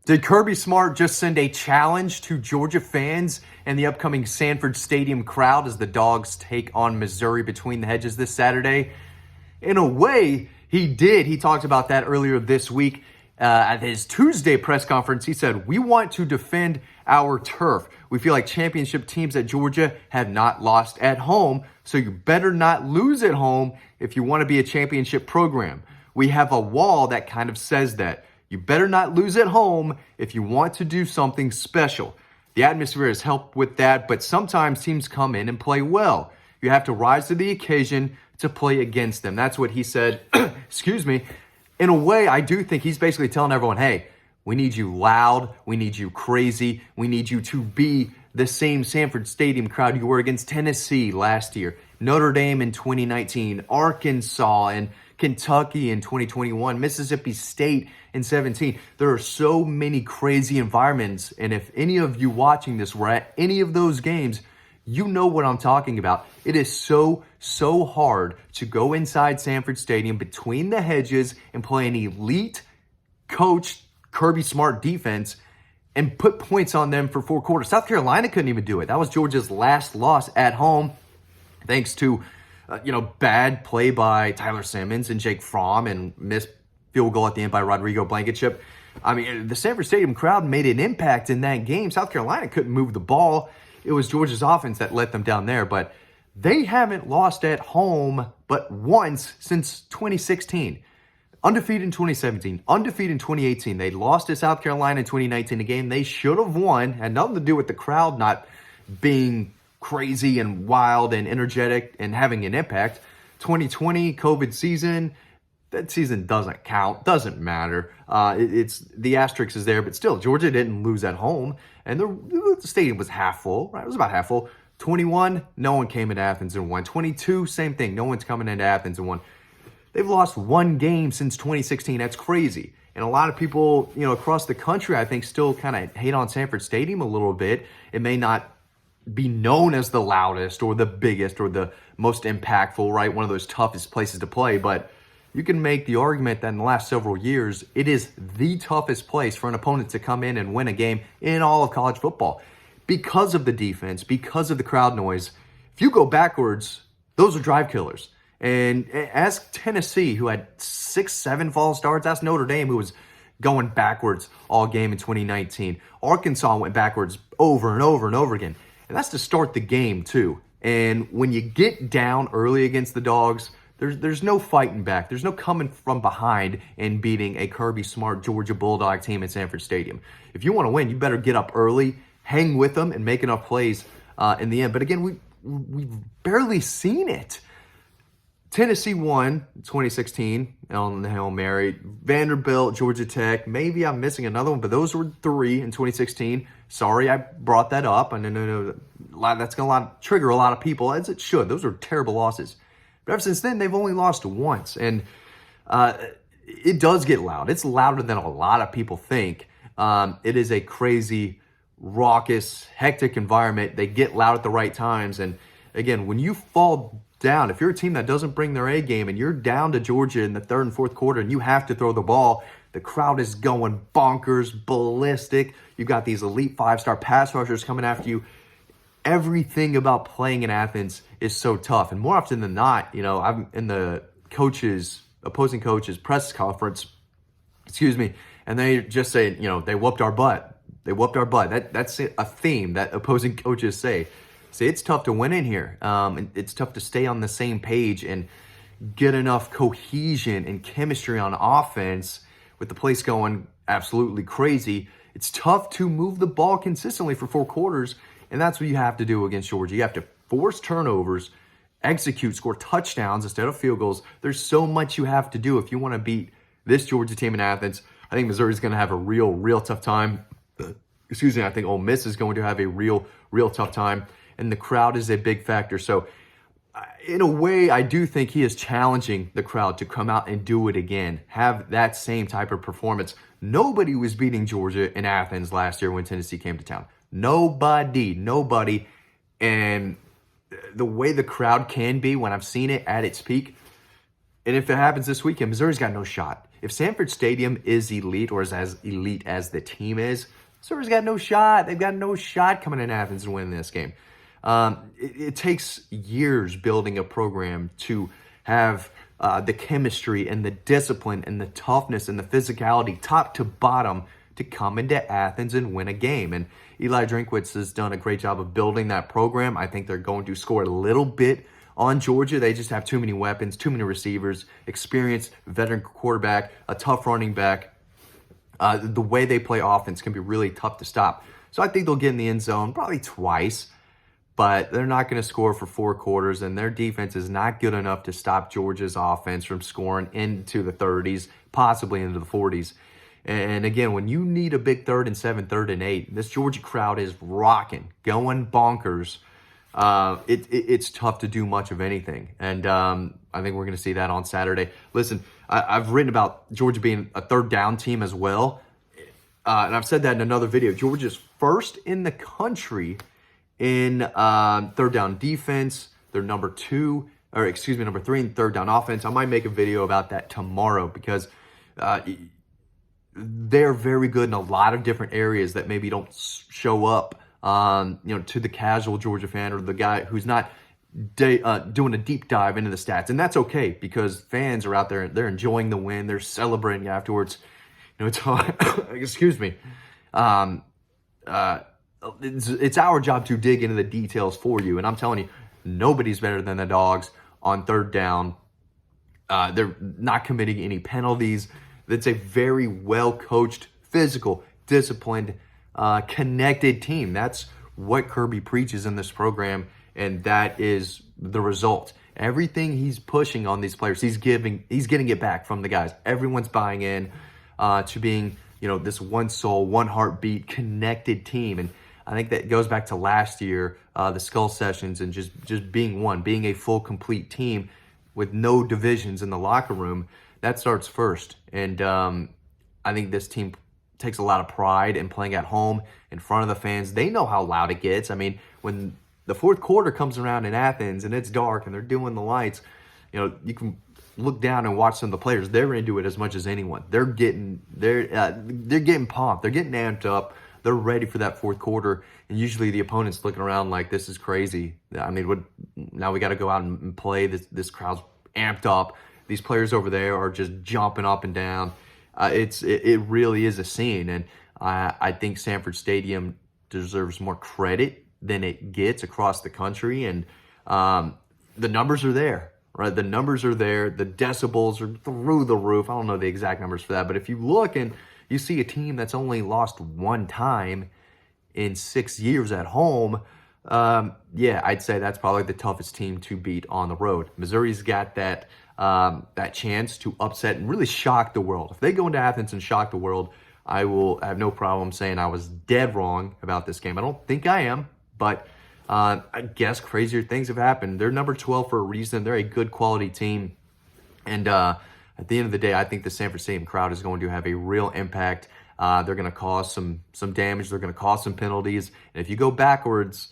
Did Kirby Smart just send a challenge to Georgia fans and the upcoming Sanford Stadium crowd as the Dogs take on Missouri between the hedges this Saturday? In a way, he did. He talked about that earlier this week at his Tuesday press conference. He said, "We want to defend our turf. We feel like championship teams at Georgia have not lost at home, so you better not lose at home if you want to be a championship program. We have a wall that kind of says that. You better not lose at home if you want to do something special. The atmosphere has helped with that, but sometimes teams come in and play well. You have to rise to the occasion to play against them." That's what he said. Excuse me. In a way, I do think he's basically telling everyone, hey, we need you loud. We need you crazy. We need you to be the same Sanford Stadium crowd you were against Tennessee last year, Notre Dame in 2019, Arkansas and Kentucky in 2021, Mississippi State in 17. There are so many crazy environments. And if any of you watching this were at any of those games, you know what I'm talking about. It is so hard to go inside Sanford Stadium between the hedges and play an elite coach, Kirby Smart defense and put points on them for 4 quarters. South Carolina couldn't even do it. That was Georgia's last loss at home, thanks to bad play by Tyler Simmons and Jake Fromm and missed field goal at the end by Rodrigo Blankenship. I mean, the Sanford Stadium crowd made an impact in that game. South Carolina couldn't move the ball. It was Georgia's offense that let them down there, but they haven't lost at home but once since 2016. Undefeated in 2017, undefeated in 2018. They lost to South Carolina in 2019, a game they should have won. Had nothing to do with the crowd not being crazy and wild and energetic and having an impact. 2020 COVID season, that season doesn't count, doesn't matter. It's the asterisk is there, but still, Georgia didn't lose at home, and the stadium was half full. Right, it was about half full. 21, no one came into Athens and won. 22, same thing, no one's coming into Athens and won. They've lost one game since 2016. That's crazy. And a lot of people, across the country, I think, still kind of hate on Sanford Stadium a little bit. It may not be known as the loudest or the biggest or the most impactful, right? One of those toughest places to play. But you can make the argument that in the last several years, it is the toughest place for an opponent to come in and win a game in all of college football because of the defense, because of the crowd noise. If you go backwards, those are drive killers. And ask Tennessee, who had 6-7 false starts. Ask Notre Dame, who was going backwards all game in 2019. Arkansas went backwards over and over and over again. And that's to start the game, too. And when you get down early against the Dogs, there's no fighting back. There's no coming from behind and beating a Kirby Smart Georgia Bulldog team at Sanford Stadium. If you want to win, you better get up early, hang with them, and make enough plays in the end. But again, we've barely seen it. Tennessee won 2016 on the Hail Mary. Vanderbilt, Georgia Tech. Maybe I'm missing another one, but those were 3 in 2016. Sorry I brought that up. I know that's going to trigger a lot of people, as it should. Those are terrible losses. But ever since then, they've only lost once. And it does get loud. It's louder than a lot of people think. It is a crazy, raucous, hectic environment. They get loud at the right times. And again, when you fall down, if you're a team that doesn't bring their A game and you're down to Georgia in the 3rd and 4th quarter and you have to throw the ball, the crowd is going bonkers, ballistic. You got these elite 5-star pass rushers coming after you. Everything about playing in Athens is so tough. And more often than not, I'm in the opposing coaches press conference, and they just say, they whooped our butt. They whooped our butt. That's a theme that opposing coaches say. See, it's tough to win in here. It's tough to stay on the same page and get enough cohesion and chemistry on offense with the place going absolutely crazy. It's tough to move the ball consistently for 4 quarters, and that's what you have to do against Georgia. You have to force turnovers, execute, score touchdowns instead of field goals. There's so much you have to do if you want to beat this Georgia team in Athens. I think Missouri's going to have a real tough time. I think Ole Miss is going to have a real tough time. And the crowd is a big factor. So in a way, I do think he is challenging the crowd to come out and do it again. Have that same type of performance. Nobody was beating Georgia in Athens last year when Tennessee came to town. Nobody. And the way the crowd can be when I've seen it at its peak, and if it happens this weekend, Missouri's got no shot. if Sanford Stadium is elite or is as elite as the team is, Missouri's got no shot. They've got no shot coming in Athens and winning this game. It takes years building a program to have the chemistry and the discipline and the toughness and the physicality, top to bottom, to come into Athens and win a game. And Eli Drinkwitz has done a great job of building that program. I think they're going to score a little bit on Georgia. They just have too many weapons, too many receivers, experienced veteran quarterback, a tough running back. The way they play offense can be really tough to stop. So I think they'll get in the end zone probably twice, but they're not going to score for 4 quarters, and their defense is not good enough to stop Georgia's offense from scoring into the 30s, possibly into the 40s. And again, when you need a big 3rd and 7, 3rd and 8, this Georgia crowd is rocking, going bonkers. It's tough to do much of anything. And I think we're going to see that on Saturday. Listen, I've written about Georgia being a 3rd down team as well. And I've said that in another video. Georgia's first in the country in 3rd down defense. They're number 3 in 3rd down offense. I might make a video about that tomorrow because they're very good in a lot of different areas that maybe don't show up, to the casual Georgia fan or the guy who's not doing a deep dive into the stats. And that's okay because fans are out there, they're enjoying the win, they're celebrating afterwards. It's excuse me. It's our job to dig into the details for you. And I'm telling you, nobody's better than the Dogs on 3rd down. They're not committing any penalties. It's a very well-coached, physical, disciplined, connected team. That's what Kirby preaches in this program, and that is the result. Everything he's pushing on these players, he's getting it back from the guys. Everyone's buying in to being, this one soul, one heartbeat, connected team. And I think that goes back to last year, the Skull Sessions, and just being one, being a full, complete team with no divisions in the locker room. That starts first. And I think this team takes a lot of pride in playing at home in front of the fans. They know how loud it gets. I mean, when the 4th quarter comes around in Athens and it's dark and they're doing the lights, you can look down and watch some of the players. They're into it as much as anyone. They're getting pumped. They're getting amped up. They're ready for that 4th quarter. And usually the opponent's looking around like, this is crazy. I mean, now we got to go out and play. This crowd's amped up. These players over there are just jumping up and down. It really is a scene, and I think Sanford Stadium deserves more credit than it gets across the country. And the numbers are there, right? The numbers are there. The decibels are through the roof. I don't know the exact numbers for that, but if you look and you see a team that's only lost 1 time in 6 years at home, I'd say that's probably the toughest team to beat on the road. Missouri's got that chance to upset and really shock the world. If they go into Athens and shock the world, I will have no problem saying I was dead wrong about this game. I don't think I am, but I guess crazier things have happened. They're number 12 for a reason. They're a good quality team. And at the end of the day, I think the Sanford Stadium crowd is going to have a real impact. They're going to cause some damage. They're going to cause some penalties. And if you go backwards,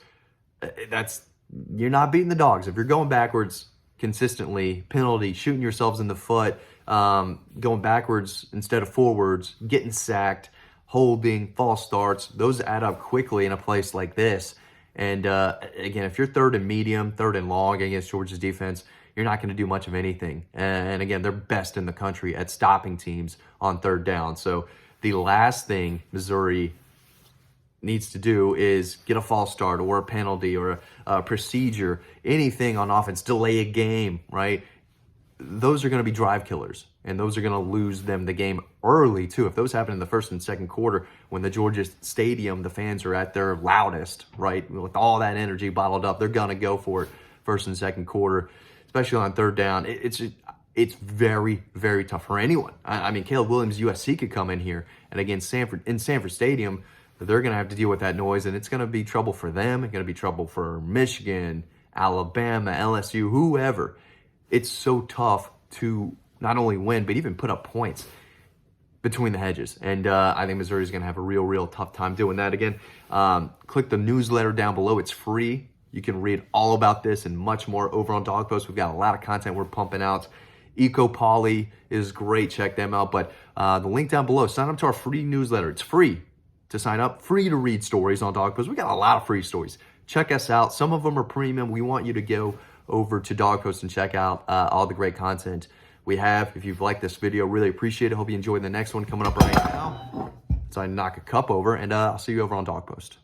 you're not beating the Dogs. If you're going backwards consistently, penalty, shooting yourselves in the foot, going backwards instead of forwards, getting sacked, holding, false starts, those add up quickly in a place like this. And again, if you're 3rd and medium, 3rd and long against Georgia's defense, you're not going to do much of anything. And again, they're best in the country at stopping teams on 3rd down. So the last thing Missouri needs to do is get a false start or a penalty or a procedure, anything on offense, delay a game, right? Those are going to be drive killers, and those are going to lose them the game early too. If those happen in the 1st and 2nd quarter, when the Georgia Stadium, the fans are at their loudest, right? With all that energy bottled up, they're going to go for it 1st and 2nd quarter, especially on 3rd down. It's very, very tough for anyone. I mean, Caleb Williams, USC could come in here, and again, Sanford Stadium, they're going to have to deal with that noise, and it's going to be trouble for them. It's going to be trouble for Michigan, Alabama, LSU, whoever. It's so tough to not only win, but even put up points between the hedges. And I think Missouri's going to have a real tough time doing that. Again, click the newsletter down below. It's free. You can read all about this and much more over on Dog Post. We've got a lot of content we're pumping out Eco Poly is great. Check them out. But the link down below, sign up to our free newsletter. It's free to sign up, free to read stories on Dog Post. We got a lot of free stories. Check us out. Some of them are premium. We want you to go over to Dog Post and check out all the great content we have. If you've liked this video, really appreciate it. Hope you enjoy the next one coming up right now. So I knock a cup over, and I'll see you over on Dog Post.